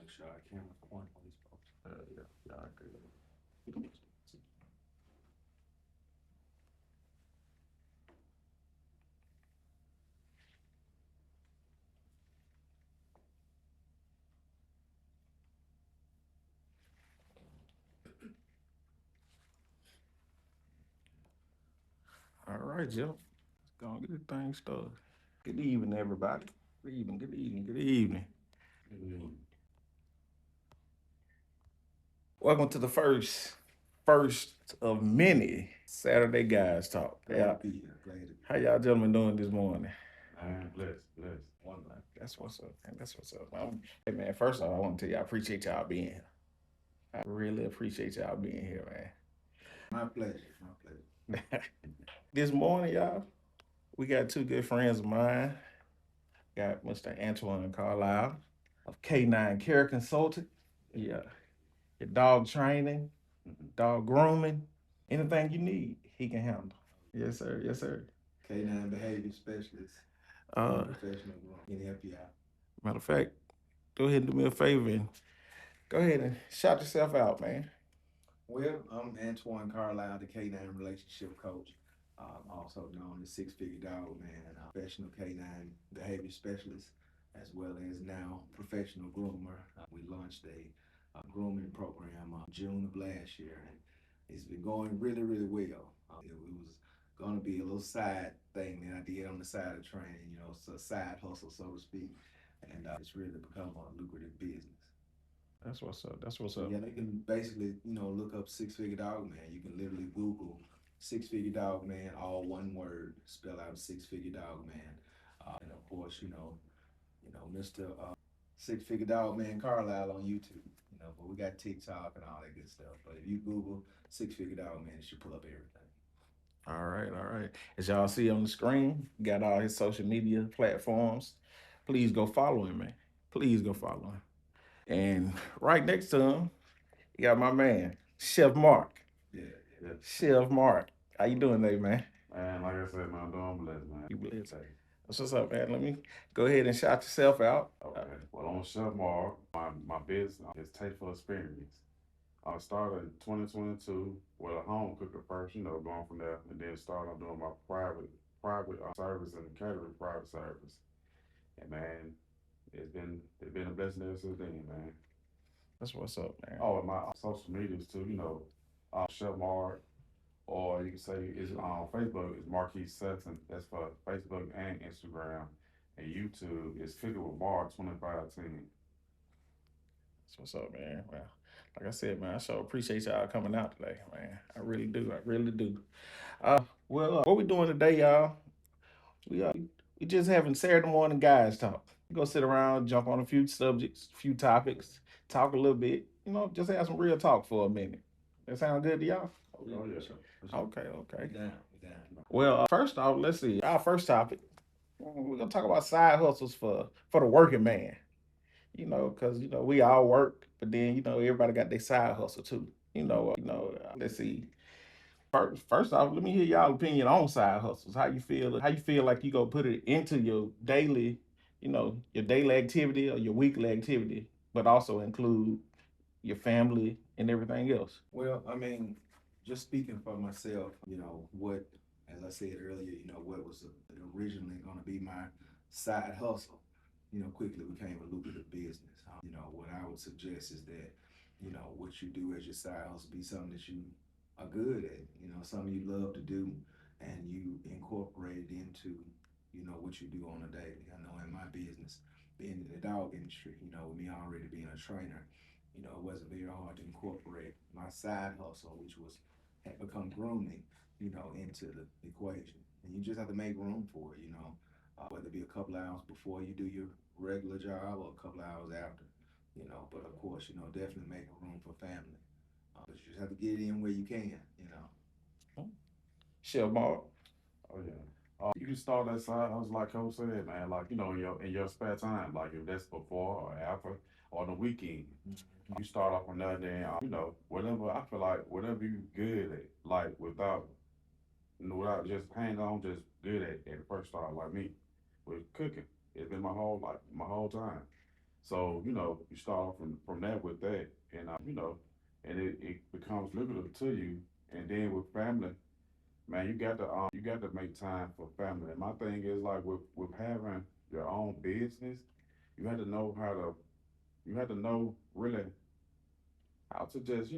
make sure I can't point on these folks. Yeah, I agree. All right, Jeff. Let's go and get this thing started. Good evening, everybody. Good evening, good evening, good evening. Mm. Welcome to the first of many Saturday Guys Talk. Glad to be here. Glad to be How y'all gentlemen doing this morning? Man, blessed. Wonderful. That's what's up, man. That's what's up. Hey man, first off, I want to tell you I appreciate y'all being here. I really appreciate y'all being here, My pleasure. My pleasure. man. This morning, y'all, we got two good friends of mine. Got Mr. Antoine Carlisle of K9 Care Consultant. Yeah, your dog training, dog grooming, anything you need, he can handle. Yes, sir. Yes, sir. K9 behavior specialist, Uh, professional growth. Can help you out. Matter of fact, go ahead and do me a favor and go ahead and shout yourself out, man. Well, I'm Antoine Carlisle, the K9 relationship coach, also known as Six Figure Dog Man, professional K9 behavior specialist, as well as now professional groomer. We launched a grooming program June of last year, and it's been going really well. It was going to be a little side thing that I did on the side of training, it's a side hustle, so to speak, and it's really become a lucrative business. That's what's up. That's what's So up. yeah, they can basically, look up Six Figure Dog Man. You can literally Google Six Figure Dog Man, all one word, spell out Six Figure Dog Man. And of course, Mr. Six Figure Dog Man Carlisle on YouTube. But we got TikTok and all that good stuff. But if you Google Six Figure Dog Man, it should pull up everything. All right, all right. As y'all see on the screen, got all his social media platforms. Please go follow him, man. Please go follow him. And right next to him, you got my man, Chef Mark. Yeah, yeah. Chef Mark. How you doing today, man? Man, like I said, man, I'm doing blessed, man. You blessed. That's what's up, man. Let me go ahead and shout yourself out. Okay. Well, I'm Chef Mark. My business is Tasteful Experience. I started in 2022 with a home cooker first, going from there, and then started doing my private service and catering private service. And man, it's been a blessing ever since then, man. That's what's up, man. Oh, and my social medias too, Chef Mark, or you can say it's on Facebook is Marquis Sutton. That's for Facebook and Instagram. And YouTube is Cooking with Mark 2510. That's what's up, man. Well, like I said, man, I sure appreciate y'all coming out today, man. I really do. I really do. What we doing today, y'all? We just having Saturday morning guys talk. We go sit around, jump on a few subjects, a few topics, talk a little bit. Just have some real talk for a minute. That sound good to y'all? Oh, yeah. For sure. Okay, okay. We down. Well, first off, let's see. Our first topic, we're gonna talk about side hustles for the working man. Because we all work, but then everybody got their side hustle too. Let's see. First off, let me hear y'all opinion on side hustles. How you feel? How you feel like you go put it into your daily, your daily activity or your weekly activity, but also include your family and everything else. Well, I mean, just speaking for myself, what, as I said earlier, what was originally going to be my side hustle, quickly became a lucrative business. What I would suggest is that, what you do as your side hustle be something that you are good at, something you love to do, and you incorporate it into, what you do on a daily. I know in my business, being in the dog industry, with me already being a trainer, it wasn't very hard to incorporate my side hustle, which was had become grooming, into the equation. And you just have to make room for it, whether it be a couple hours before you do your regular job or a couple hours after, But of course, definitely making room for family. But you just have to get it in where you can. Chef Mark. Oh, yeah. You can start that side hustle like Coach said, man. Like, in your spare time, like if that's before or after or on the weekend. You start off on that, then, whatever, I feel like whatever you good at, like without just hands on, just good at the first start, like me with cooking. It's been my whole time. So, you start off from that with that, and and it becomes lucrative to you. And then with family, man, you got to make time for family. And my thing is like with having your own business, you had to know how to you had to know really how to just,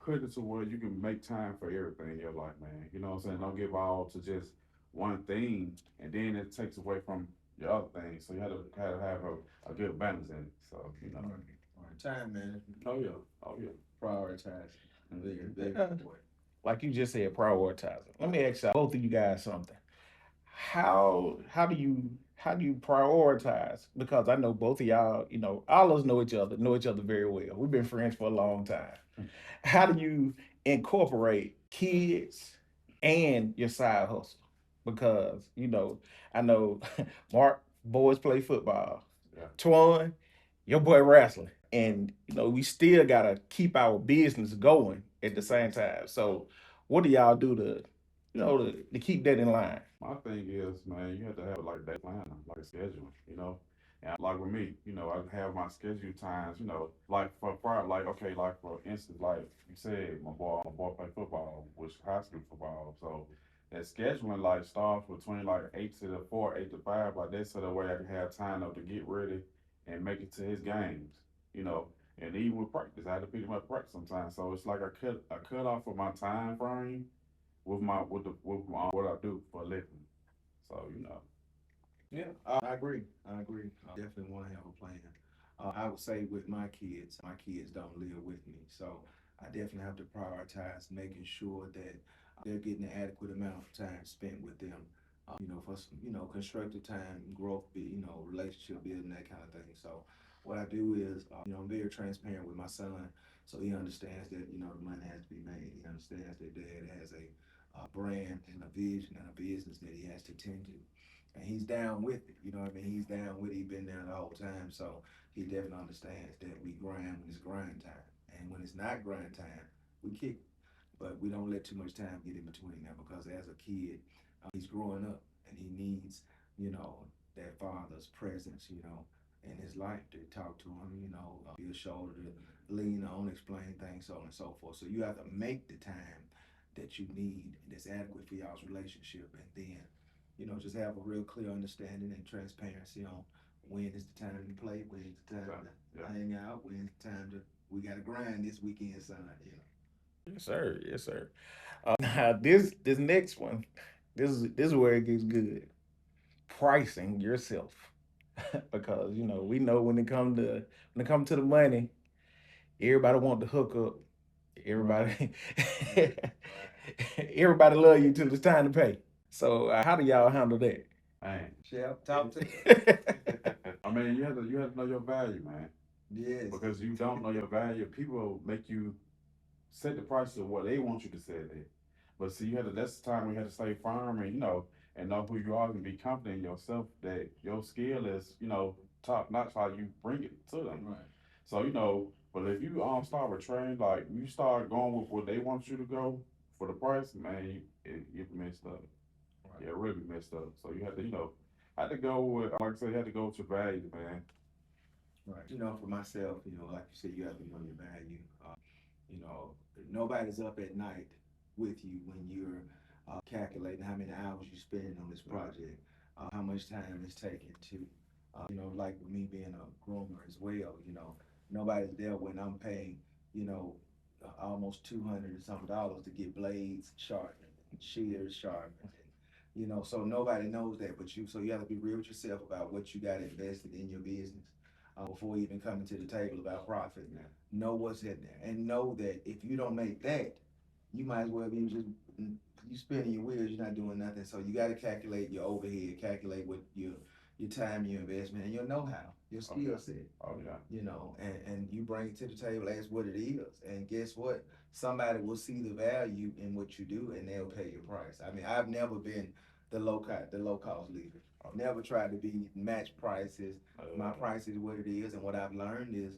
put it to where you can make time for everything in your life, man. You know what I'm saying? Don't give all to just one thing, and then it takes away from your other things. So you have to have a good balance in it. So, Right. Time management, Oh yeah, oh yeah. prioritizing, very, Hmm. very Uh, important. like you just said, prioritizing. Let me ask y'all, both of you guys something. How do you prioritize? Because I know both of y'all, all of us know each other very well. We've been friends for a long time. How do you incorporate kids and your side hustle? Because I know Mark, boys play football. Yeah. Twan, your boy wrestling, and we still gotta keep our business going at the same time. So, what do y'all do to keep that in line? My thing is, man, you have to have like a day planner, like a schedule, And like with me, I have my schedule times, like like okay, like for instance, like you said, my boy play football, which high school football. So that scheduling like starts between like 8 to 4, 8 to 5, like that, so that way I can have time to get ready and make it to his games, you know. And even with practice, I had to pick him up practice sometimes. So it's like a cut off of my time frame with what I do for a living. So Yeah, I agree. I agree. Definitely want to have a plan. I would say with my kids don't live with me, so I definitely have to prioritize making sure that they're getting an adequate amount of time spent with them. For some, constructive time, growth, relationship building, that kind of thing. So what I do is, I'm very transparent with my son, so he understands that the money has to be made. He understands that dad has a brand and a vision and a business that he has to tend to, and he's down with it. You know what I mean? He's down with it. He's been there the whole time, so he definitely understands that we grind when it's grind time, and when it's not grind time, we kick. But we don't let too much time get in between that, because as a kid, he's growing up and he needs, that father's presence, in his life to talk to him, be a shoulder to lean on, explain things, so on and so forth. So you have to make the time that you need that's adequate for y'all's relationship, and then just have a real clear understanding and transparency on when is the time to play, when is the time to yeah. hang out, when is the time to we got to grind this weekend, son. Yes, sir. Yes, sir. Now this next one, this is where it gets good. Pricing yourself, because we know when it come to the money, everybody want the hook up. Everybody, Right. everybody love you till it's time to pay. So how do y'all handle that? Man. Shep, talk to us. I mean, you have to know your value, man. Yes. Because you don't know your value, people make you set the price of what they want you to set it. But see, that's the time we had to stay firm and and know who you are and be confident in yourself that your skill is top notch. How you bring it to them. Right. So but if you start betraying, like you start going with what they want you to go for the price, man, you messed up. Right. Yeah, really messed up. So you had to had to go with, like I said, you had to go with your values, man. Right. For myself, like you said, you have to know your value. You know, nobody's up at night with you when you're calculating how many hours you spend on this project, how much time it's taking to, like with me being a groomer as well, nobody's there when I'm paying, almost 200 and some dollars to get blades sharpened and shears sharpened. And, so nobody knows that but you. So you have to be real with yourself about what you got invested in your business before even coming to the table about profit. Yeah. Know what's in there, and know that if you don't make that, you might as well be just you spinning your wheels. You're not doing nothing. So you got to calculate your overhead, calculate what your time, your investment, and your know-how, your skill set. Oh yeah. And you bring it to the table as what it is. And guess what? Somebody will see the value in what you do, and they'll pay your price. I mean, I've never been the low cost leader. I've never tried to be match prices. My price is what it is, and what I've learned is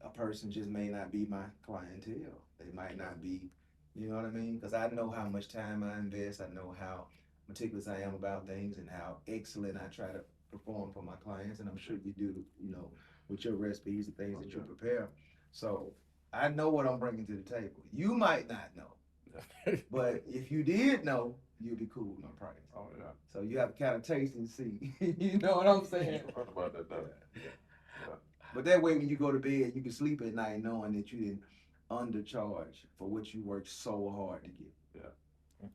a person just may not be my clientele. They might not be, you know what I mean? Because I know how much time I invest. I know how meticulous I am about things and how excellent I try to perform for my clients, and I'm sure you do, with your recipes and things that you prepare. So I know what I'm bringing to the table. You might not know, but if you did know, you'd be cool with my price. Oh yeah. So you have to kind of taste and see. You know what I'm saying? Right about that though. Yeah. Yeah. But that way, when you go to bed, you can sleep at night knowing that you didn't undercharge for what you worked so hard to get. Yeah.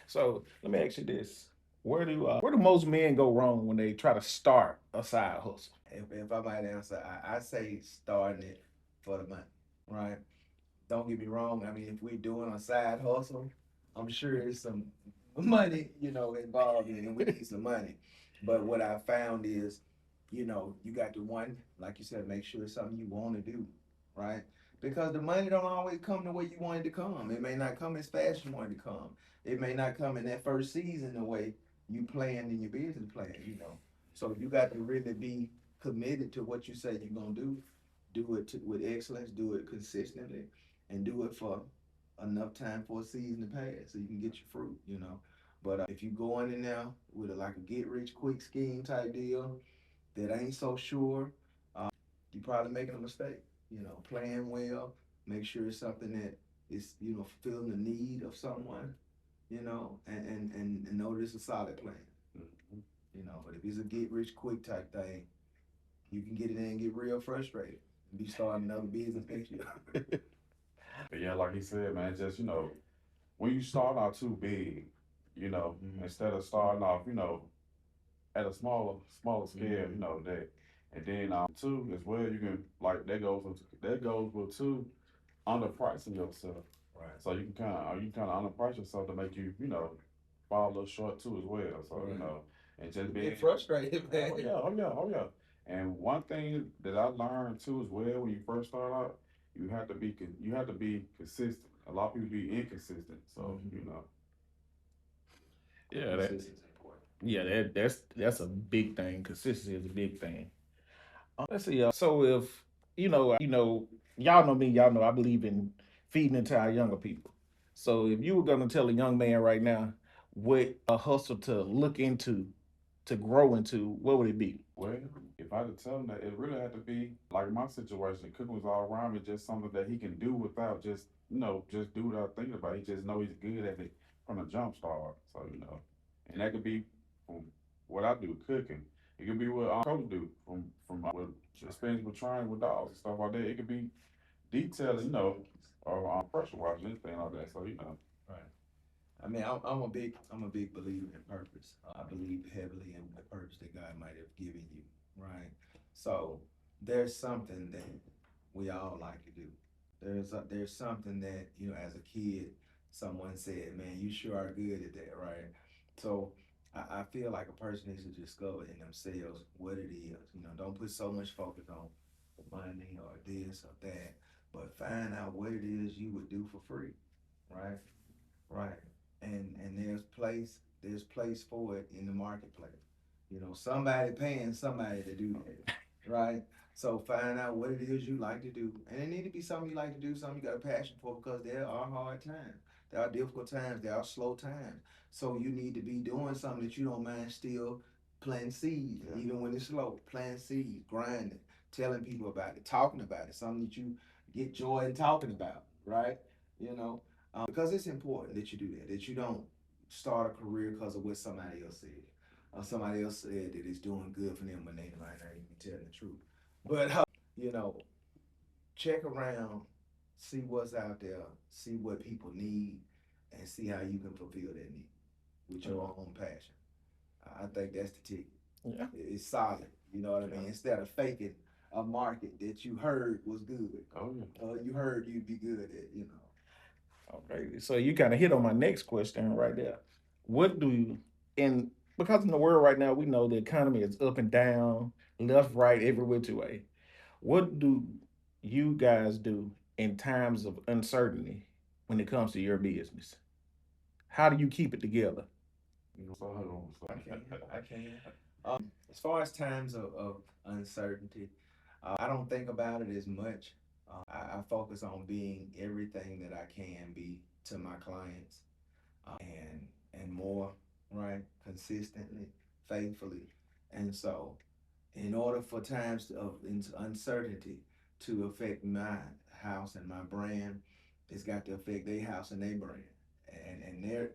So let me ask you this: where do most men go wrong when they try to start a side hustle? If I might answer, I say starting it for the money, right? Don't get me wrong. I mean, if we're doing a side hustle, I'm sure there's some money, involved in it, and we need some money. But what I found is, you got to one, like you said, make sure it's something you want to do, right? Because the money don't always come the way you want it to come. It may not come as fast as you want it to come. It may not come in that first season the way you planned in your business plan. So you got to really be committed to what you say you're gonna do. Do it with excellence. Do it consistently, and do it for enough time for a season to pass so you can get your fruit. But if you go in there with like a get rich quick scheme type deal that ain't so sure, you probably making a mistake. Plan well, make sure it's something that is fulfilling the need of someone. And know that it's a solid plan. Mhm. But if it's a get rich quick type thing, you can get in there and get real frustrated and be starting another business next year. But yeah, like he said, man, just when you start out too big, instead of starting off, at a smaller scale, that, and then two as well, you can like that goes with two underpricing yourself. Right. So you kind of underprice yourself to make you fall a little short too as well. So Right. and just Get being frustrated, man. oh yeah, oh yeah, oh yeah. And one thing that I learned too as well when you first start out, you have to be consistent. A lot of people be inconsistent. So Yeah, Consistency is important. that's a big thing. Consistency is a big thing. Let's see. So if y'all know me, y'all know I believe in feeding into our younger people. So if you were gonna tell a young man right now what hustle to look into, to grow into, what would it be? well, if I had to tell him that, it really had to be like my situation. Cooking was all around me, just something that he can do without just do without thinking about it. He just know he's good at it from the jump start. So and that could be from what I do, cooking. It could be what coach do from with experience with trying with dogs and stuff like that. It could be detailing, or pressure washing anything like that. So Right. I mean, I'm a big believer in purpose. I believe heavily in the purpose that God might have given you, right? So there's something that we all like to do. There's something that as a kid, someone said, "Man, you sure are good at that," right? So I feel like a person needs to discover in themselves what it is. Don't put so much focus on the money or this or that, but find out what it is you would do for free, right? Right. And there's place for it in the marketplace. Somebody paying somebody to do that. Right? So find out what it is you like to do. And it need to be something you like to do, something you got a passion for, because there are hard times. There are difficult times, there are slow times. So you need to be doing something that you don't mind still planting seeds, yeah, even when it's slow. Planting seeds, grinding, telling people about it, talking about it, something that you get joy in talking about, right? You know, because it's important that you do that you don't start a career because of what somebody else said. Somebody else said that it's doing good for them when they might not even be telling the truth. But, you know, check around, see what's out there, see what people need, and see how you can fulfill that need with your own passion. I think that's the ticket. Yeah. It's solid. You know what I mean? yeah. Instead of faking a market that you heard was good, Oh yeah. you heard you'd be good at. Okay. So you kind of hit on my next question right there. What do you in because in the world right now we know the economy is up and down, left, right, every which way. What do you guys do in times of uncertainty when it comes to your business? How do you keep it together? I can. I can. As far as times of uncertainty, I don't think about it as much. I focus on being everything that I can be to my clients, and more. right? Consistently, faithfully. And so, in order for times of uncertainty to affect my house and my brand, it's got to affect their house and their brand and their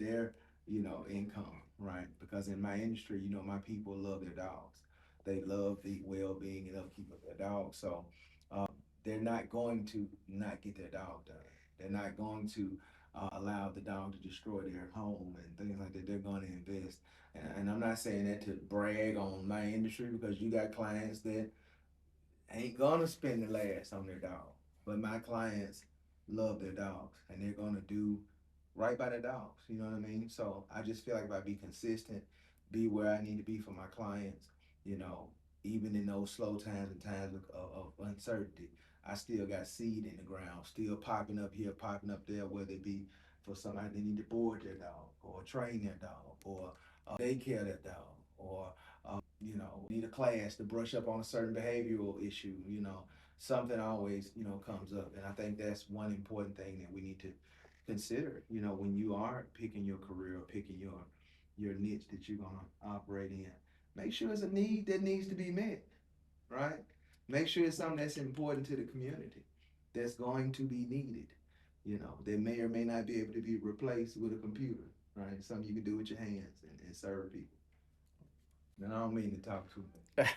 income, right? Because in my industry, my people love their dogs. They love the well-being and upkeep of their dogs. So they're not going to not get their dog done. They're not going to allow the dog to destroy their home and things like that. They're going to invest. And I'm not saying that to brag on my industry because you got clients that ain't gonna spend the last on their dog. But my clients love their dogs and they're gonna do right by their dogs. You know what I mean? So I just feel like if I be consistent, be where I need to be for my clients, you know, even in those slow times and times of uncertainty, I still got seed in the ground, still popping up here, popping up there, whether it be for somebody that need to board their dog or train their dog or daycare their dog or need a class to brush up on a certain behavioral issue, something always, comes up. And I think that's one important thing that we need to consider, when you are picking your career or picking your niche that you're gonna operate in. Make sure it's a need that needs to be met, right? Make sure it's something that's important to the community, that's going to be needed, that may or may not be able to be replaced with a computer, right? Something you can do with your hands and serve people. And I don't mean to talk too much.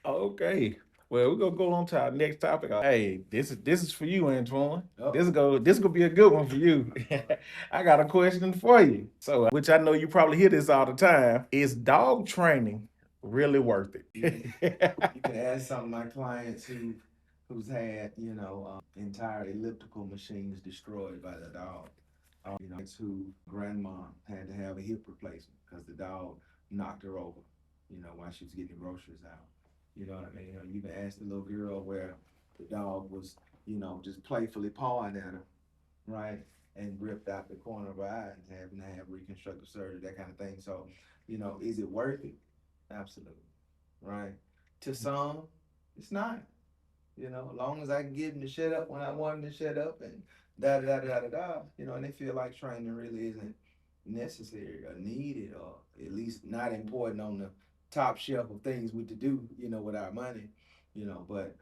Okay. Well, we're gonna go on to our next topic. Hey, this is for you, Antoine. This Uh-oh. go this gonna be a good one for you. I got a question for you. So, which I know you probably hear this all the time. Is dog training really worth You can it? ask some of my clients who's had, entire elliptical machines destroyed by the dog. It's who grandma had to have a hip replacement because the dog knocked her over, while she was getting groceries out. You know what I mean? You can ask the little girl where the dog was, just playfully pawing at her, right? And ripped out the corner of her eye and having to have reconstructive surgery, that kind of thing. So, is it worth it? Absolutely. Right? To some, it's not. As long as I can get them to shut up when I want them to shut up and da da da da da da, and they feel like training really isn't necessary or needed or at least not important on the top shelf of things we to do, with our money, but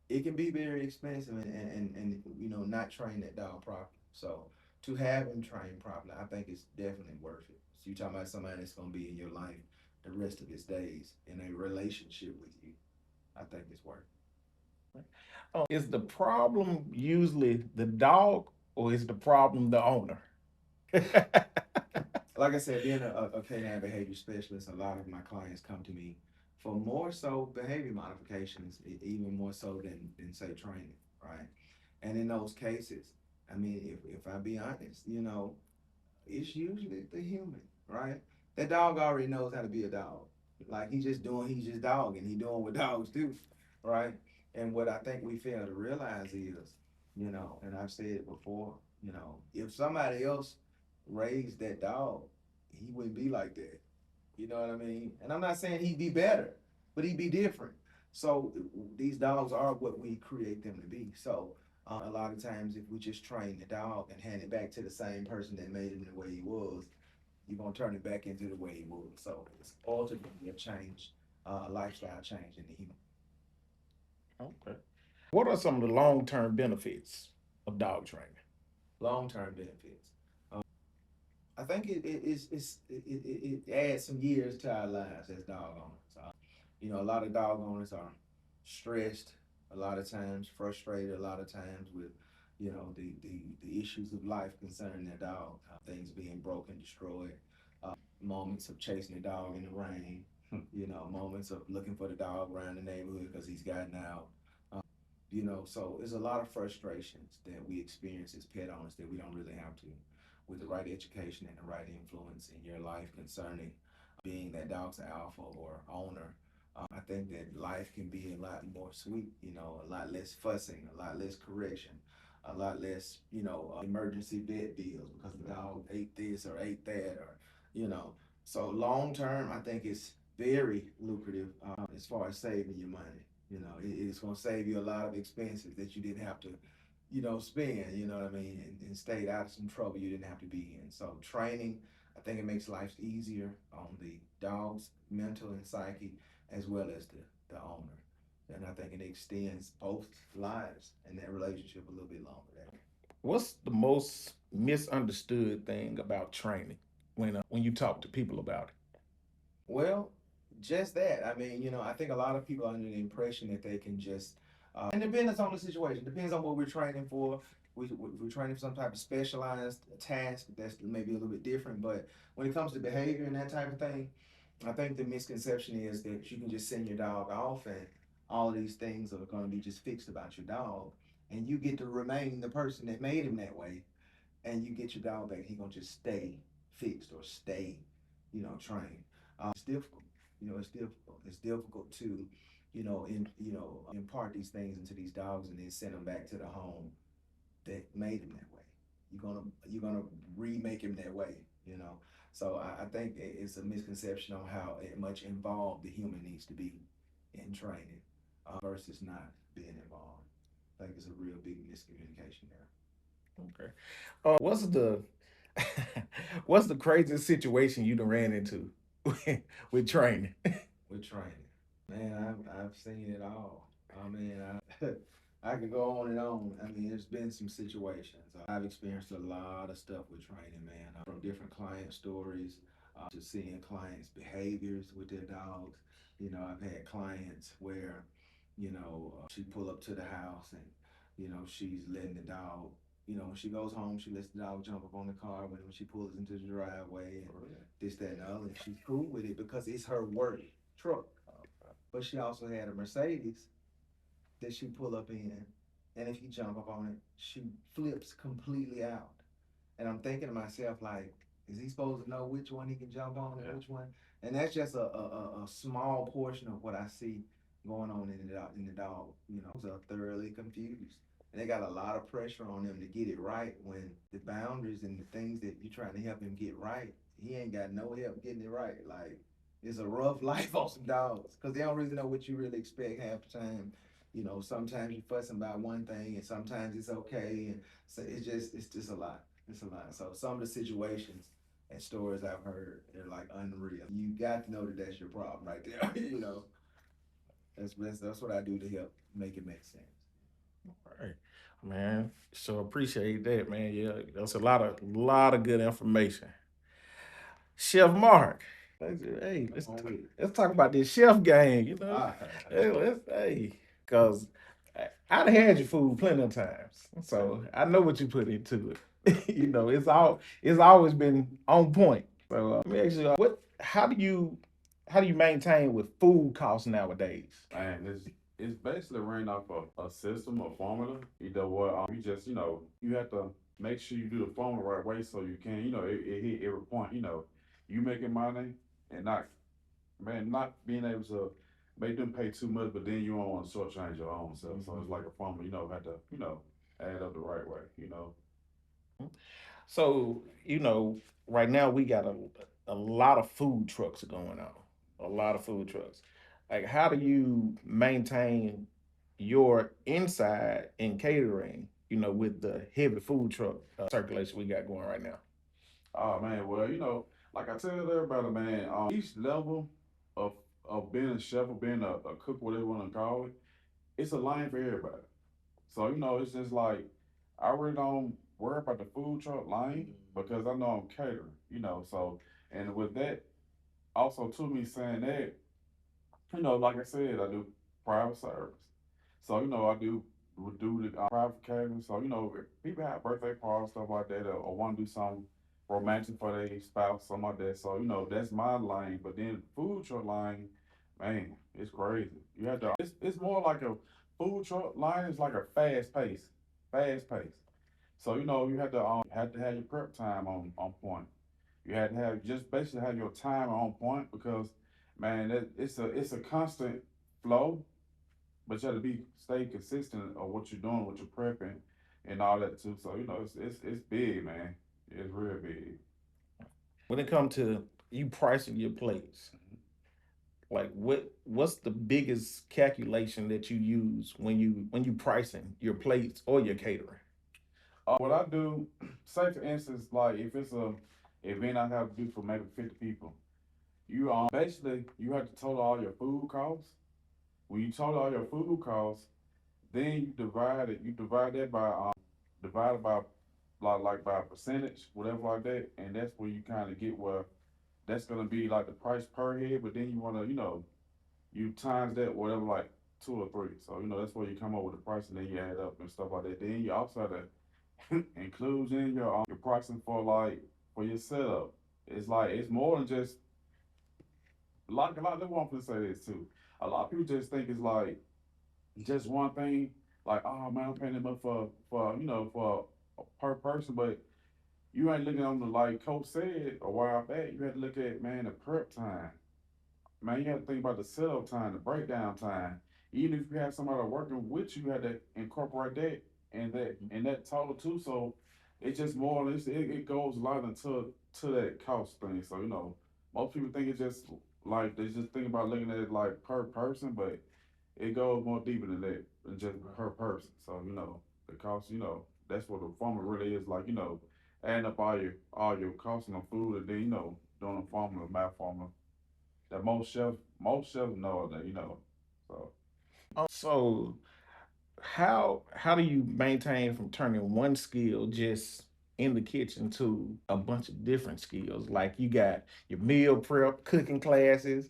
it can be very expensive and not train that dog properly. So to have him trained properly, I think it's definitely worth it. So you talking about somebody that's gonna be in your life the rest of his days in a relationship with you. I think it's worth Is the problem usually the dog or is the problem the owner? it. Like I said, being a canine behavior specialist, a lot of my clients come to me for more so behavior modifications, even more so than say training, right? And in those cases, I mean, if I be honest, it's usually the human, right? That dog already knows how to be a dog. Like he's just dog and he doing what dogs do, right? And what I think we fail to realize is, and I've said it before, if somebody else raised that dog, he wouldn't be like that. You know what I mean? And I'm not saying he'd be better, but he'd be different. So these dogs are what we create them to be. So a lot of times, if we just train the dog and hand it back to the same person that made him the way he was, you're gonna turn it back into the way he was. So it's ultimately a change, a lifestyle change in the human. Okay. What are some of the long term benefits of dog training? Long term benefits. I think it adds some years to our lives as dog owners. A lot of dog owners are stressed a lot of times, frustrated a lot of times with, the issues of life concerning their dog, things being broken, destroyed, moments of chasing the dog in the rain, moments of looking for the dog around the neighborhood because he's gotten out. So there's a lot of frustrations that we experience as pet owners that we don't really have to. With the right education and the right influence in your life concerning being that dog's alpha or owner, I think that life can be a lot more sweet, a lot less fussing, a lot less correction, a lot less, emergency vet bills because the dog ate this or ate that, or, you know. So long term, I think it's very lucrative as far as saving your money. It's going to save you a lot of expenses that you didn't have to spend, you know what I mean, and stayed out of some trouble you didn't have to be in. So training, I think it makes life easier on the dog's mental and psyche as well as the owner. And I think it extends both lives and that relationship a little bit longer. What's the most misunderstood thing about training when you talk to people about it? Well, just that. I mean, I think a lot of people are under the impression that they can just, and depends on the situation, depends on what we're training for. We're training for some type of specialized task that's maybe a little bit different. But when it comes to behavior and that type of thing, I think the misconception is that you can just send your dog off and all of these things are going to be just fixed about your dog. And you get to remain the person that made him that way. And you get your dog back, he gonna just stay fixed or stay, trained. It's difficult. It's difficult. It's difficult to, impart these things into these dogs and then send them back to the home that made him that way. You're gonna remake him that way. So I think it's a misconception on how much involved the human needs to be in training versus not being involved. I think it's a real big miscommunication there. Okay. What's the what's the craziest situation you done ran into with training? With training. Man, I've seen it all. I mean, I could go on and on. I mean, there's been some situations. I've experienced a lot of stuff with training, man, from different client stories to seeing clients' behaviors with their dogs. I've had clients where, she pull up to the house and, she's letting the dog. When she goes home, she lets the dog jump up on the car when she pulls into the driveway and this, that, and the other. And she's cool with it because it's her work truck. But she also had a Mercedes that she pull up in, and if you jump up on it, she flips completely out. And I'm thinking to myself, like, is he supposed to know which one he can jump on and which one? And that's just a small portion of what I see going on in the dog. Are thoroughly confused. And they got a lot of pressure on them to get it right when the boundaries and the things that you're trying to help him get right, he ain't got no help getting it right. Like, it's a rough life on some dogs because they don't really know what you really expect half the time. Sometimes you're fussing about one thing and sometimes it's okay. And so it's just a lot. It's a lot. So some of the situations and stories I've heard, they're like unreal. You got to know that that's your problem right there. That's what I do to help make it make sense. Right. Man, so appreciate that, man. Yeah, that's a lot of good information. Chef Mark. Hey, let's talk about this chef game, you know. Ah, Hey, cause I've had your food plenty of times, so I know what you put into it. It's always been on point. So let me ask you, how do you maintain with food costs nowadays? Man, it's basically ran off a system, a formula. Either what you just you have to make sure you do the formula the right way so you can it hit every point. You making money and not being able to make them pay too much, but then you don't want to shortchange your own self. So it's like a formula. Have to add up the right way. So, right now we got a lot of food trucks going on. A lot of food trucks. Like, how do you maintain your inside in catering, with the heavy food truck circulation we got going right now? Oh man, well, like I tell everybody, man, each level of being a chef or being a cook, whatever you want to call it, it's a line for everybody. So, it's just like I really don't worry about the food truck line because I know I'm catering. So and with that, also to me saying that, like I said, I do private service. So, I would do the private catering. So, if people have birthday parties, stuff like that, or want to do something romantic for their spouse, something like that. So, that's my lane. But then food truck line, man, it's crazy. You have to, it's more like a food truck line is like a fast pace. So, you have to have your prep time on point. You had to have just basically have your time on point because man, it's a constant flow, but you have to stay consistent of what you're doing, what you're prepping, and all that too. So it's big, man. It's real big. When it comes to you pricing your plates, Like what's the biggest calculation that you use when you pricing your plates or your catering? What I do, say for instance, like if it's a event I have to do for maybe 50 people, you basically you have to total all your food costs. When you total all your food costs, then you divide it. You divide that by divided by like by a percentage, whatever like that, and that's where you kind of get where that's gonna be like the price per head. But then you wanna you times that whatever like two or three. So that's where you come up with the price, and then you add up and stuff like that. Then you also have to include in your pricing for like for your setup. It's like it's more than just a lot. They want to say this too. A lot of people just think it's like just one thing. Like, oh man, I'm paying them up for for per person, but you ain't looking on the like Coach said a while back. You had to look at man the prep time. Man, you have to think about the setup time, the breakdown time. Even if you have somebody working with you, you had to incorporate that and that total too. So it's just more or less it goes a lot into to that cost thing. So most people think it's just like they just think about looking at it like per person, but it goes more deeper than that than just per person. So the cost, that's what the formula really is like. Adding up all your costs on food, and then doing a formula, math formula that most chefs know that So So how do you maintain from turning one skill just in the kitchen to a bunch of different skills? Like you got your meal prep, cooking classes.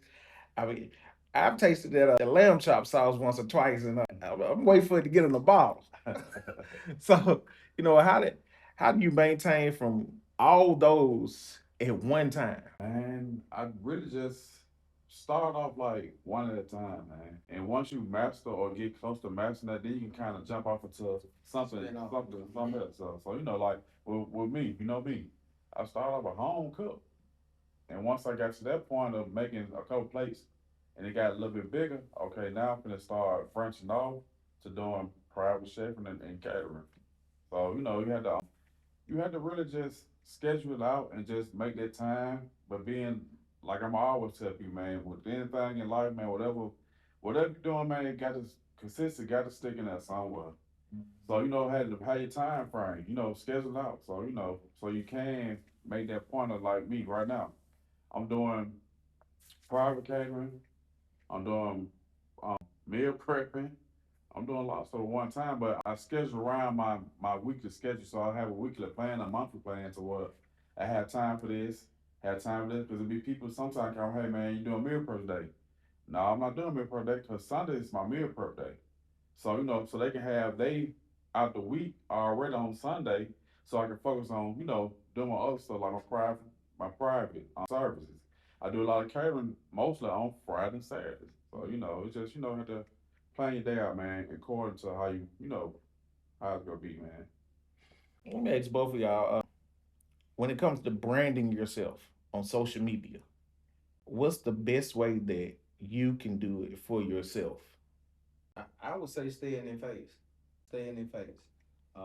I mean, I've tasted that lamb chop sauce once or twice, and I'm waiting for it to get in the bottle. So how do you maintain from all those at one time? man, I really just start off like one at a time, man. And once you master or get close to mastering that, then you can kind of jump off into something else. So like with me, me, I started off a home cook. And once I got to that point of making a couple plates and it got a little bit bigger, okay, now I'm gonna start branching off to doing private chefing and catering. So, you had to really just schedule it out and just make that time. But being like I'm always tell people, man, with anything in life, man, whatever you're doing, man, it got to consistent, got to stick in there somewhere. So have your time frame, schedule out. So so you can make that point of like me right now. I'm doing private catering. I'm doing meal prepping. I'm doing lots of one time, but I schedule around my weekly schedule. So I have a weekly plan, a monthly plan to what I have time for this, have time for this. Because there be people sometimes come, hey man, you doing meal prep day? No, I'm not doing meal prep day because Sunday is my meal prep day. So so they can have they out the week already on Sunday, so I can focus on doing my other stuff like my private services. I do a lot of catering mostly on Friday and Saturdays. So it's just have to plan your day out, man, according to how how it's gonna be, man. Let me ask both of y'all. When it comes to branding yourself on social media, what's the best way that you can do it for yourself? I would say stay in their face. Stay in their face.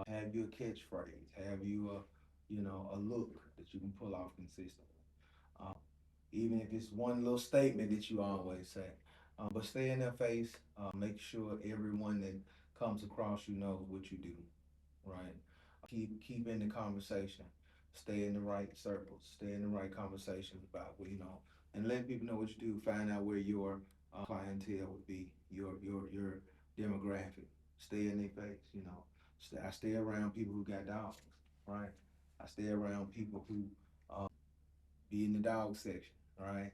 Have you a catchphrase? Have you a look that you can pull off consistently? Even if it's one little statement that you always say. But stay in their face. Make sure everyone that comes across you knows what you do, right? Keep in the conversation. Stay in the right circles. Stay in the right conversations about and let people know what you do. Find out where your clientele would be, your demographic. Stay in their face. I stay around people who got dogs, right? I stay around people who be in the dog section, right?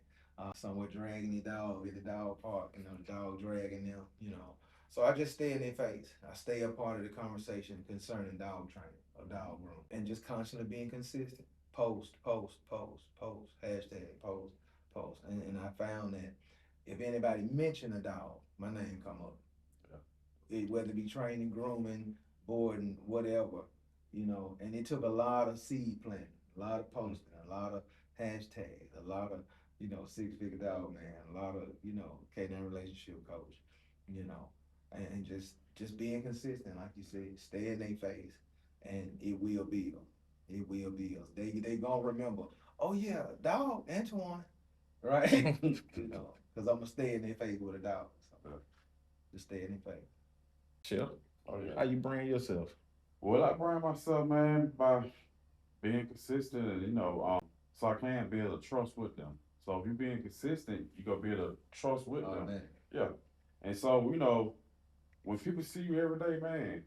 Somewhere dragging the dog in the dog park, the dog dragging them, So I just stay in their face. I stay a part of the conversation concerning dog training or dog grooming. And just constantly being consistent. Post, post, post, post, hashtag post, post. And I found that if anybody mention a dog, my name come up. Whether it be training, grooming, boarding, whatever, and it took a lot of seed planting, a lot of posting, a lot of hashtags, a lot of, six-figure dog man, a lot of, canine relationship coach, you know, and just being consistent, like you said, stay in their face, and it will build. It will build. They gonna remember. Oh yeah, dog Antoine, right? Cause I'm gonna stay in their face with a dog. So Yeah. just stay in their face. Chill. Oh How yeah. you brand yourself? Well, I brand myself, man, by being consistent and so I can build a trust with them. So if you're being consistent, you gonna build a trust with them. Man. Yeah. And so, when people see you every day, man,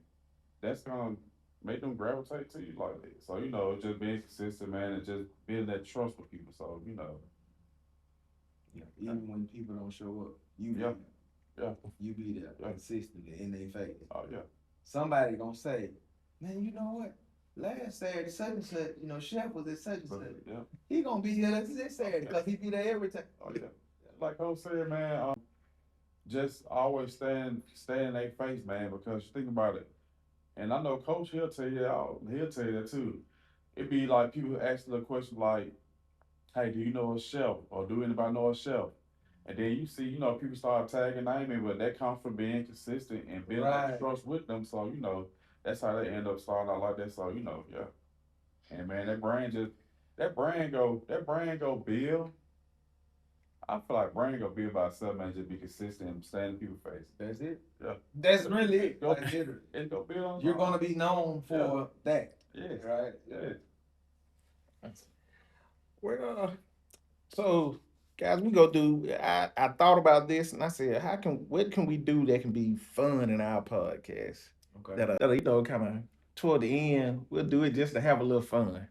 that's gonna make them gravitate to you like that. So, just being consistent, man, and just building that trust with people. So, Yeah. Even when people don't show up, you be Yeah. there. Yeah. You be there Yeah. consistently in their face. Oh yeah. Somebody gonna say, man, you know what? Last Saturday, such and such, Chef was at such and such. Yeah. He gonna be here this Saturday because he be there every time. Oh yeah. Like I was saying, man, just always stand in their face, man, because think about it. And I know Coach, he'll tell you that too. It'd be like people asking the question like, hey, do you know a chef? Or do anybody know a chef? And then you see, people start tagging naming, but that comes from being consistent and building that trust with them. So, that's how they end up starting out like that. So, yeah. And man, that brand go build. I feel like brand go build by itself, man, just be consistent and stand in people's face. That's it. Yeah. That's really it. Go, Like, literally. it go build on You're gonna be known for that. Yes. Right? Yeah. Well, so guys, we go do. I thought about this and I said, what can we do that can be fun in our podcast? Okay. That'll kind of toward the end, we'll do it just to have a little fun.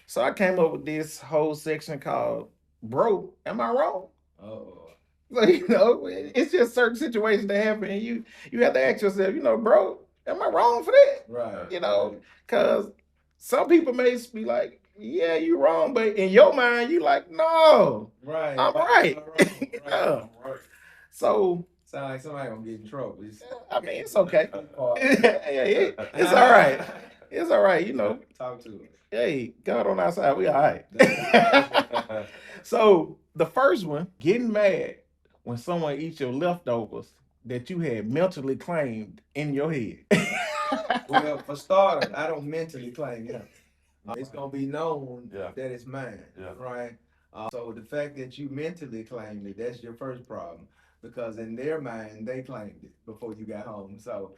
So I came up with this whole section called "Bro, Am I Wrong?" Oh. So it's just certain situations that happen, and you have to ask yourself, bro, am I wrong for that? Right. Because some people may be like, yeah, you wrong, but in your mind, you like, no, Right. I'm right. Right. So sound like somebody gonna get in trouble. I mean, it's okay. It's all right. It's all right. Talk to us. Hey, God on our side, we all right. So the first one, getting mad when someone eats your leftovers that you had mentally claimed in your head. Well, for starters, I don't mentally claim it. It's gonna be known that it's mine, right? So the fact that you mentally claimed it, that's your first problem, because in their mind they claimed it before you got home. So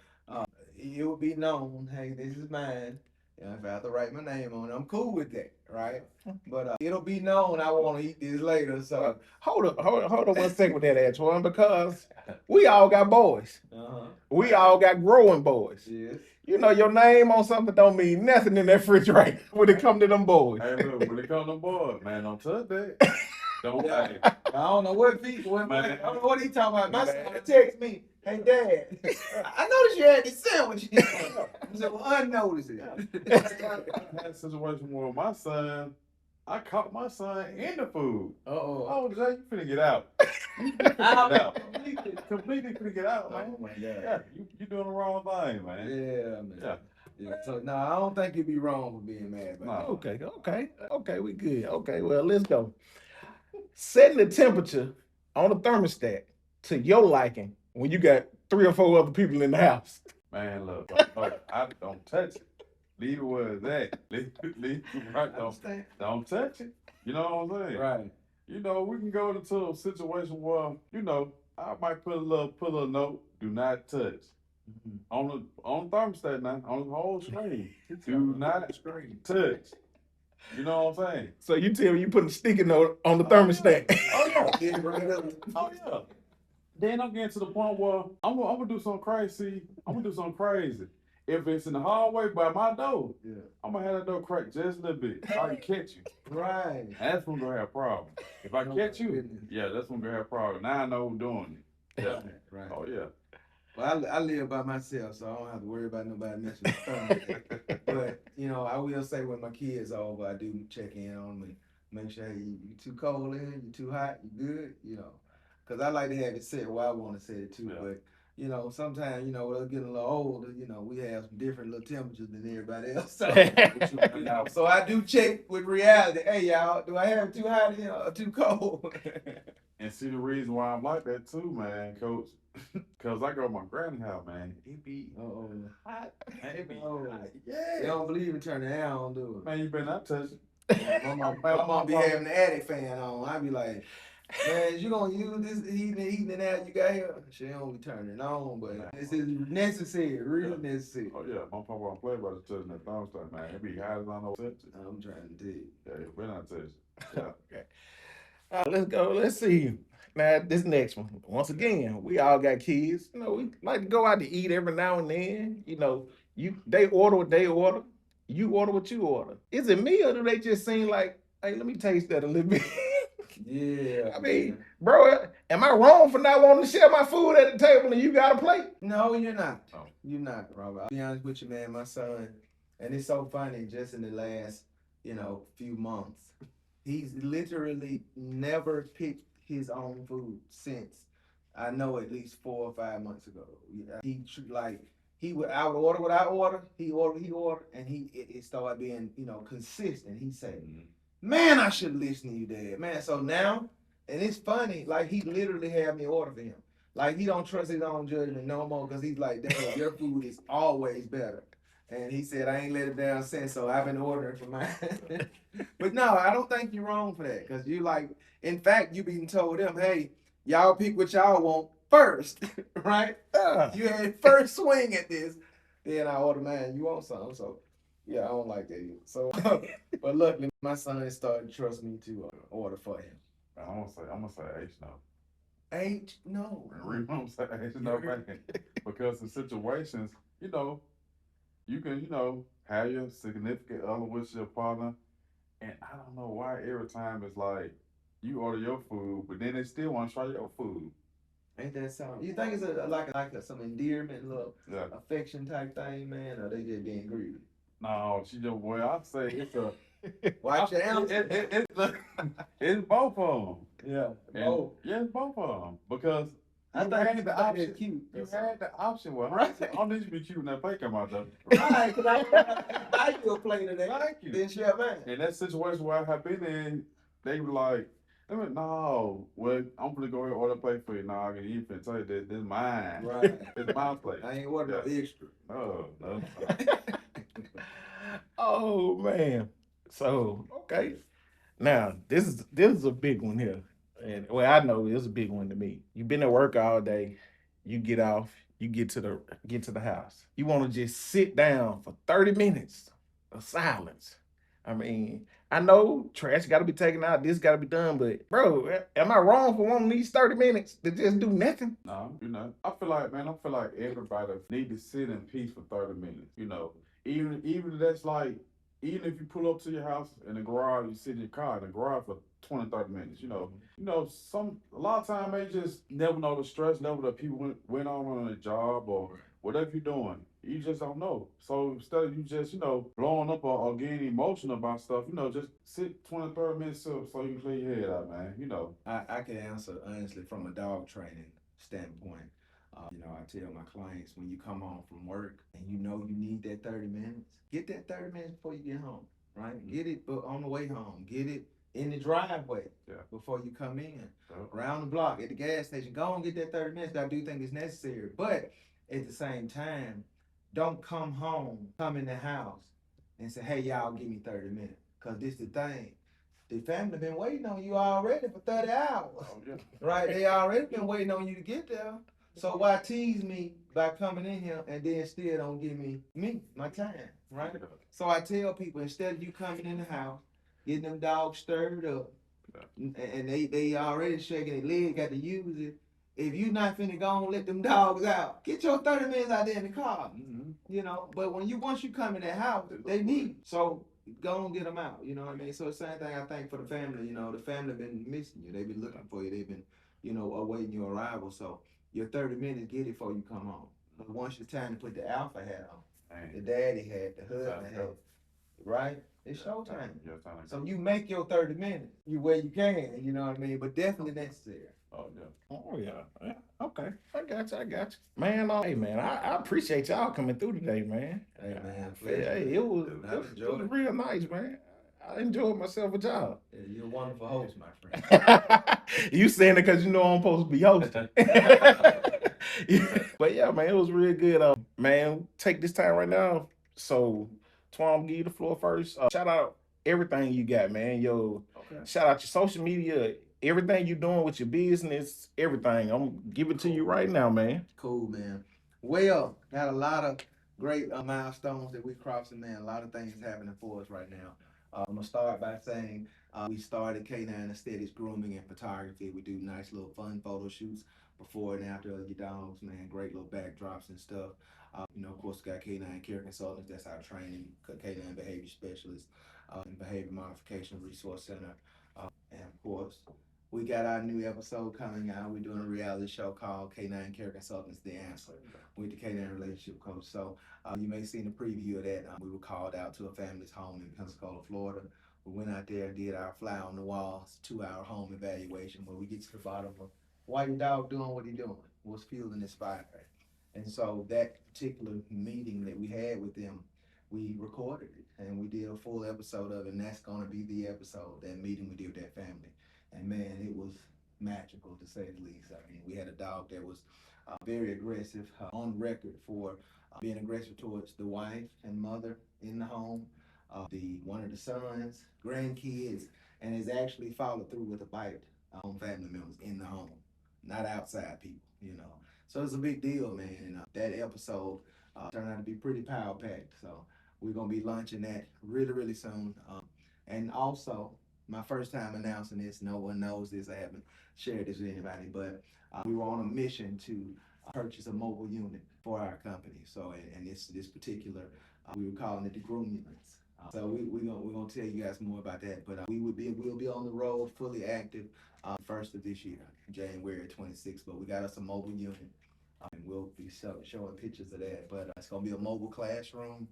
it will be known, hey, this is mine. If I have to write my name on it, I'm cool with that, right? But it'll be known I want to eat this later. So hold on 1 second with that, Antoine, because we all got boys. We all got growing boys. Yes. Your name on something don't mean nothing in that refrigerator when it come to them boys. Hey, look, when it come to them boys, man, don't touch that. Don't. I don't know what people. I don't know what he talking about. My son text me, "Hey, Dad, I noticed you had this sandwich." I said, "Well, unnoticed it." I had a situation where I caught my son in the food. Oh, Jay, you finna get out. Completely finna get out, man. Oh my God. Yeah, you doing the wrong thing, man. Yeah, man. Yeah. So no, I don't think you'd be wrong for being mad. Okay, we good. Okay, well, let's go. Setting the temperature on the thermostat to your liking when you got 3 or 4 other people in the house. Man, look, I don't touch it. Leave it where it's at. Leave it right. Don't touch it. You know what I'm saying? Right. We can go into a situation where, I might put a little note, do not touch. On the thermostat now, on the whole screen. Do not touch. You know what I'm saying? So you tell me you putting a sticky note on the thermostat. Oh yeah. Then I'm getting to the point where I'm gonna do something crazy. If it's in the hallway by my door, I'm gonna have that door cracked just a little bit. So I can catch you. Right. That's when we're gonna have a problem. If I catch you, that's when we're gonna have a problem. Now I know who's doing it. Yeah. Right. Oh yeah. Well, I live by myself, so I don't have to worry about nobody mentioning the But I will say when my kids are over, I do check in on them and make sure, hey, you too cold in, you too hot, you good, because I like to have it set where I want to set it too. But sometimes we're getting a little older. We have some different little temperatures than everybody else. So, so I do check with reality. Hey, y'all, do I have it too hot in or too cold? And see the reason why I'm like that too, man, Coach. Cause I go to my granny house, man. It be hot. It be hot. Yeah. They don't believe in turning the air on, do it? Man, you better not touch it. My mom be having the attic fan on. I be like, Man, you gonna use this heating and that you got here? She don't be turning on, but this is necessary, real necessary. Oh yeah, my papa don't play about the touching that thermostat, man. It be hot as I know touch it. I'm trying to tell you. Yeah, it better not touch it. Yeah. Okay. Let's go. Let's see. Now this next one. Once again, we all got kids. You know, we like to go out to eat every now and then. You know, they order what they order. You order what you order. Is it me or do they just seem like, hey, let me taste that a little bit? Yeah. I mean, bro, am I wrong for not wanting to share my food at the table and you got a plate? No, you're not. No. You're not, Robert. I'll be honest with you, man. My son, and it's so funny, just in the last, few months, he's literally never picked his own food since I know at least 4 or 5 months ago. Yeah, I would order what I order. He ordered, and it started being consistent. He said, "Man, I should listen to you, Dad, man." So now, and it's funny, like he literally had me order for him. Like he don't trust his own judgment no more because he's like, "Dad, your food is always better." And he said, "I ain't let it down since, so I've been ordering for mine." But no, I don't think you're wrong for that because in fact, you been told them, "Hey, y'all pick what y'all want first," right? You had first swing at this. Then I order mine. You want something? So yeah, I don't like that either. So, but luckily, my son started to trust me to order for him. I'm gonna say H no. H no. I'm gonna say H no, man. Because in situations, you can, have your significant other with your partner, and I don't know why every time it's like you order your food, but then they still want to try your food. Ain't that something? You think it's some endearment, little affection type thing, man, or they just being greedy? No, I'd say it's a. Watch your answer. It's both of them. Yeah, both. Yeah, it's both of them because I you think had the option. cute. You had the option. Well, Right. I need to be cute when that plate come out though. Right, because I buy you a plate of that. Thank you. Then share mine. In that situation where I have been in, they were like, no, well, I'm gonna go ahead and order a plate for you. No, I can eat and tell you that this is mine. Right. It's my plate. I ain't ordering no extra. No. Oh man. So okay. Now this is a big one here. And well, I know it's a big one to me. You've been at work all day, you get off, you get to the house. You want to just sit down for 30 minutes of silence. I mean, I know trash got to be taken out, this got to be done, but bro, am I wrong for wanting these 30 minutes to just do nothing? No, I feel like everybody need to sit in peace for 30 minutes. Even if that's like, even if you pull up to your house in the garage, you sit in your car in the garage for 20, 30 minutes. A lot of time they just never know the stress level that people went on a job or whatever you're doing. You just don't know. So instead of you just, blowing up or getting emotional about stuff, just sit 20, 30 minutes so you can clear your head out, man. I can answer honestly from a dog training standpoint. I tell my clients when you come home from work and you know you need that 30 minutes, get that 30 minutes before you get home, right? Mm-hmm. Get it on the way home. Get it in the driveway before you come in. Around the block, at the gas station. Go and get that 30 minutes. I do think it's necessary. But at the same time, don't come in the house and say, "Hey, y'all, give me 30 minutes." Because this the thing. The family been waiting on you already for 30 hours. Oh, yeah. Right? They already been waiting on you to get there. So why tease me by coming in here and then still don't give me my time, right? So I tell people, instead of you coming in the house, getting them dogs stirred up, and they already shaking their leg, got to use it. If you not finna go and let them dogs out, get your 30 minutes out there in the car. Mm-hmm. But once you come in that house, they need. So go and get them out. You know what I mean? So the same thing I think for the family. The family been missing you. They've been looking for you. They've been, awaiting your arrival. So your 30 minutes, get it before you come home. But once it's time to put the alpha hat on, the daddy hat, the husband hat, right? It's showtime. So you make your 30 minutes where you can, you know what I mean? But definitely necessary. Oh yeah. Okay. I got you. Man, hey man, I appreciate y'all coming through today, man. Hey man, hey, it was real nice, man. I enjoyed myself with y'all. Yeah, you're a wonderful host, my friend. You saying it because you know I'm supposed to be hosting. But yeah, man, it was real good. Man, take this time right now. So, Twan, I'm give you the floor first. Shout out everything you got, man. Shout out your social media, everything you're doing with your business, everything. I'm giving to you right now, man. Cool, man. Well, got a lot of great milestones that we're crossing, man. A lot of things happening for us right now. I'm gonna start by saying we started K9 Aesthetics Grooming and Photography. We do nice little fun photo shoots before and after your dogs, man. Great little backdrops and stuff. Of course, we got K9 Care Consultants. That's our training, K9 Behavior Specialist, and Behavior Modification Resource Center. And of course, we got our new episode coming out. We're doing a reality show called K9 Care Consultants, The Answer, with the K9 Relationship Coach. So you may have seen a preview of that. We were called out to a family's home in Pensacola, Florida. We went out there and did our fly on the wall 2-hour home evaluation where we get to the bottom of why your dog doing what he doing, what's fueling his fire. And so that particular meeting that we had with them, we recorded it and we did a full episode of it, and that's going to be the episode, that meeting we did with that family. And man, it was magical to say the least. I mean, we had a dog that was very aggressive, on record for being aggressive towards the wife and mother in the home, the one of the sons, grandkids, and has actually followed through with a bite on family members in the home, not outside people. So it's a big deal, man. And that episode turned out to be pretty power packed. So we're gonna be launching that really, really soon. And also, my first time announcing this. No one knows this. I haven't shared this with anybody, but we were on a mission to purchase a mobile unit for our company. So, and this particular, we were calling it the Groom Units. So we're gonna tell you guys more about that. But we'll be on the road fully active first of this year, January 26th. But we got us a mobile unit. And we'll be showing pictures of that. But it's gonna be a mobile classroom,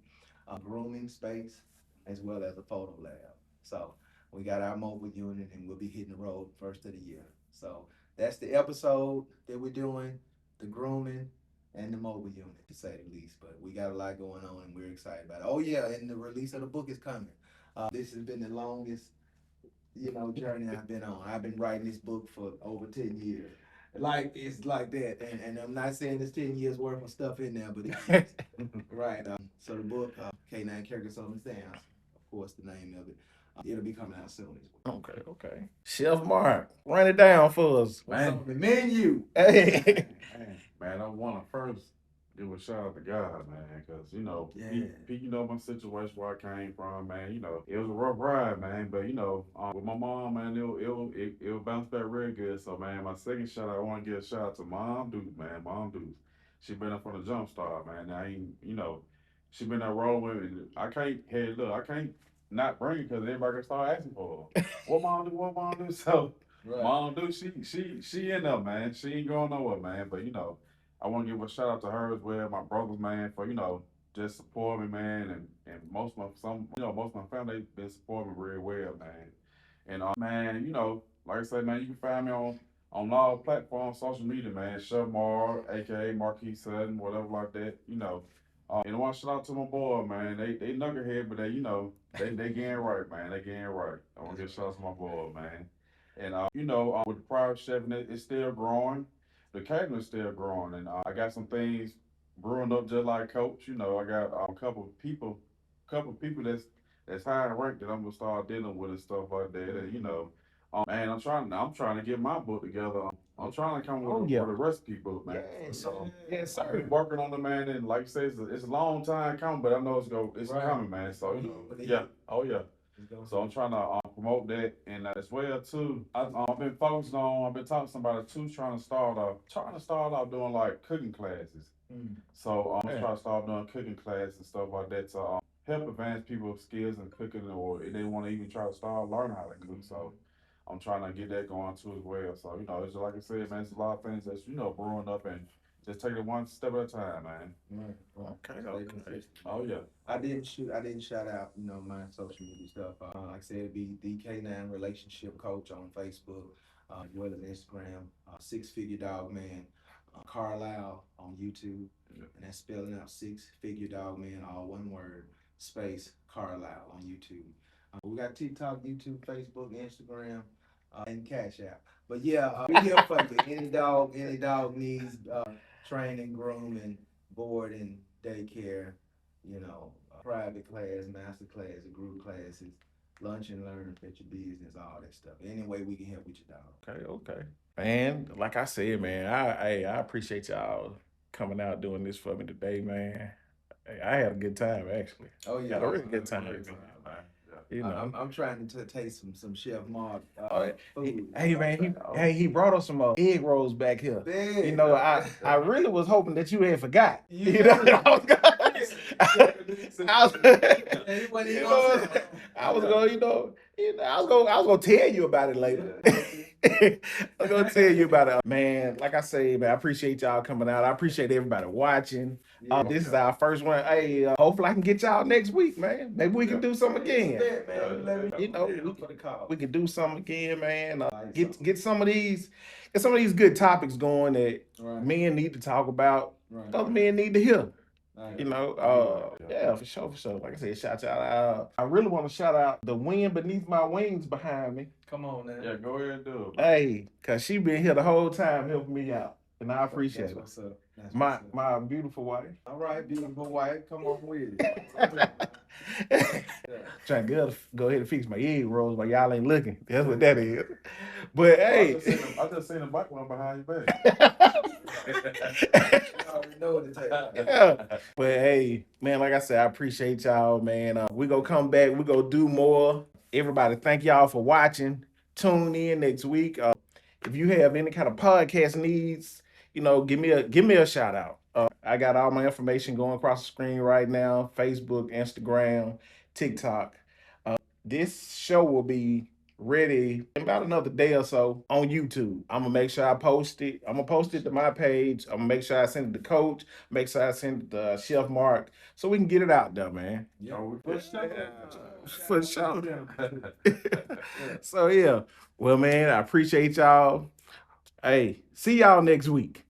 a grooming space, as well as a photo lab. So we got our mobile unit and we'll be hitting the road first of the year. So that's the episode that we're doing, the grooming and the mobile unit, to say the least. But we got a lot going on and we're excited about it. Oh yeah, and the release of the book is coming. This has been the longest, journey I've been on. I've been writing this book for over 10 years. Like, it's like that. And I'm not saying there's 10 years worth of stuff in there, but it's right. So the book, K9 Care Consultants, of course, the name of it. It'll be coming out soon as well. Okay. Chef Mark, run it down for us. What's on the menu? Hey. Man, I want to first give a shout out to God, man, because Yeah. Pete, my situation where I came from, man. It was a rough ride, man, but with my mom, man, it'll bounce back real good. So, man, my second shout out, I want to give a shout out to Mom Deuce, man. Mom Deuce, she been up from the jump start, man. I ain't, she been there rolling with me. I can't not bring it because everybody can start asking for her. What mom do? What mom do? So. Right. Mom do, she in there, man. She ain't going nowhere, man. But I want to give a shout out to her as well, my brothers, man, for just supporting me, man, and most of my family been supporting me real well, man. And man, like I said, man, you can find me on all platforms, social media, man. Shamar, aka Marquis Sutton, whatever like that, and I want to shout out to my boy, man. They knucklehead, but they getting right, man. They getting right. I want to give a shout out to my boy, man. And with the private chef, and it's still growing. The catering is still growing, and I got some things brewing up just like Coach. I got a couple people that's high in rank that I'm gonna start dealing with and stuff like that. And man, I'm trying to get my book together. I'm trying to come with a recipe book, man. Yes, So yes, I've been sir. working on it, man, and like I said, it's a long time coming, but I know it's Right. coming, man. So yeah, oh yeah. So I'm trying to promote that, and as well too. I've been focused on. I've been talking to somebody too, trying to start off doing like cooking classes. So I'm trying to start doing cooking classes and stuff like that to help advance people's skills in cooking, or if they want to even try to start learning how to cook. So I'm trying to get that going too as well. So it's like I said, man, it's a lot of things that's brewing up, and just take it one step at a time, man. Right. Okay. Oh yeah. I didn't shout out, my social media stuff. Like I said, it'd be the K9 Relationship Coach on Facebook, as well as Instagram. Six Figure Dog Man, Carlisle on YouTube, and that's spelling out Six Figure Dog Man, all one word, space Carlisle on YouTube. We got TikTok, YouTube, Facebook, Instagram, and Cash App. But yeah, we're here for you. Any dog needs training, grooming, boarding, daycare, private class, master class, group classes. lunch and learn, fit your business, all that stuff. Any way we can help with your dog. Okay. And like I said, man, I appreciate y'all coming out doing this for me today, man. Hey, I had a good time actually. Oh yeah, Got a really good time. Man. Yeah. You know. I'm trying to taste some Chef Mark food. Hey man, he brought us some egg rolls back here. Big. You know, I really was hoping that you had forgot. You You know, did. I was gonna, I was, He wasn't you even know, gonna say I was gonna, I was gonna tell you about it later. I was gonna tell you about it, man. Like I say, man, I appreciate y'all coming out. I appreciate everybody watching. Yeah. This is our first one. Hey, hopefully I can get y'all next week, man. Maybe we can do something again. You know, we can do something again, man. Get some of these good topics going that Right. men need to talk about. Right. Other men need to hear. Right. You know, yeah, for sure. Like I said, shout out. I really want to shout out the wind beneath my wings behind me. Come on now. Yeah, go ahead and do it. Hey, cause she been here the whole time helping me out, and I appreciate That's it. what's up. That's My what's up. my beautiful wife. All right, beautiful wife, come on with it. Trying to go ahead and fix my egg rolls while y'all ain't looking. That's what that is. But hey, I just seen the back one behind your back. I already know what to take. yeah. But hey, man, like I said, I appreciate y'all, man. We gonna come back. We gonna do more. Everybody, thank y'all for watching. Tune in next week. If you have any kind of podcast needs, give me a shout out. I got all my information going across the screen right now: Facebook, Instagram, TikTok. This show will be ready in about another day or so on YouTube. I'm gonna make sure I post it. I'm gonna post it to my page. I'm gonna make sure I send it to Coach. Make sure I send it to Chef Mark so we can get it out there, man. For sure. So yeah, well, man, I appreciate y'all. Hey, see y'all next week.